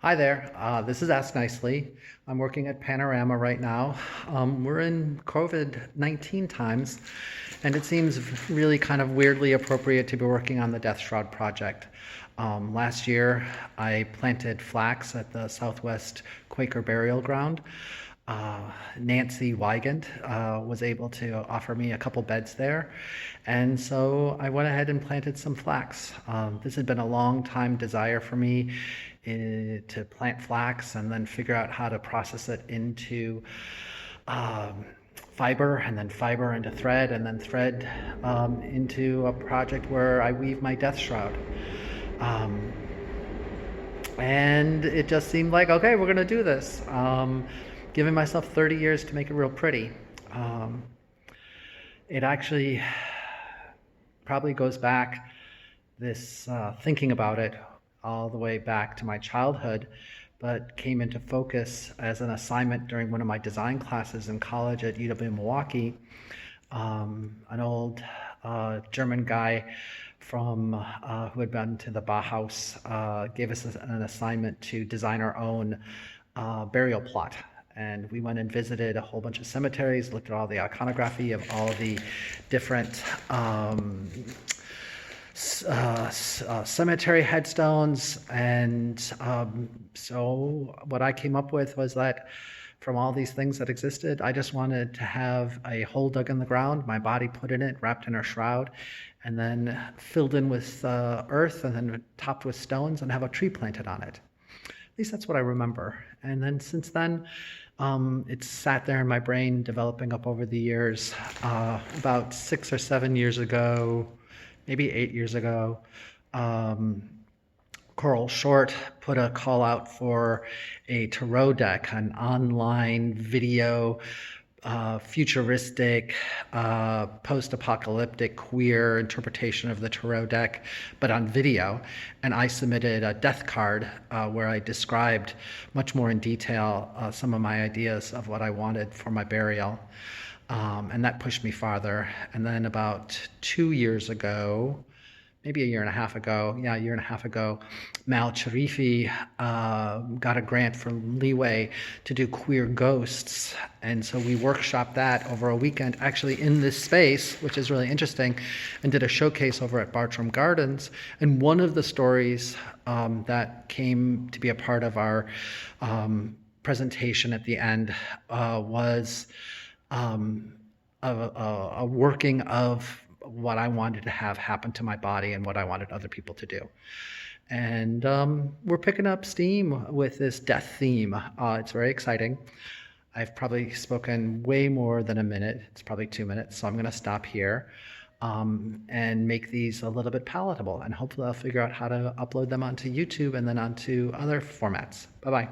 Hi there, this is Ask Nicely. I'm working at Panorama right now. We're in COVID-19 times, and it seems really kind of weirdly appropriate to be working on the Death Shroud project. Last year, I planted flax at the Southwest Quaker Burial Ground. Nancy Wigand was able to offer me a couple beds there, and so I went ahead and planted some flax. This had been a long time desire for me to plant flax and then figure out how to process it into um, fiber, and then fiber into thread, and then thread into a project where I weave my death shroud. Um, and it just seemed like, okay, we're going to do this. Giving myself 30 years to make it real pretty. Um, it actually probably goes back, this thinking about it, all the way back to my childhood, but came into focus as an assignment during one of my design classes in college at UW-Milwaukee. An old German guy from who had been to the Bauhaus gave us an assignment to design our own burial plot. And we went and visited a whole bunch of cemeteries, looked at all the iconography of all the different cemetery headstones. And so what I came up with was that from all these things that existed, I just wanted to have a hole dug in the ground, my body put in it, wrapped in a shroud, and then filled in with earth, and then topped with stones, and have a tree planted on it. At least that's what I remember. And then since then, it's sat there in my brain, developing up over the years. About 6 or 7 years ago, maybe 8 years ago, Coral Short put a call out for a tarot deck, an online video, futuristic, post-apocalyptic, queer interpretation of the tarot deck, but on video. And I submitted a death card where I described much more in detail some of my ideas of what I wanted for my burial. And that pushed me farther. And then about 2 years ago, maybe a year and a half ago, Mal Charifi got a grant from Leeway to do queer ghosts. And so we workshopped that over a weekend, actually in this space, which is really interesting, and did a showcase over at Bartram Gardens. And one of the stories that came to be a part of our presentation at the end was a working of what I wanted to have happen to my body and what I wanted other people to do. And we're picking up steam with this death theme. It's very exciting. I've probably spoken way more than a minute. It's probably 2 minutes, so I'm going to stop here and make these a little bit palatable. And hopefully I'll figure out how to upload them onto YouTube and then onto other formats. Bye-bye.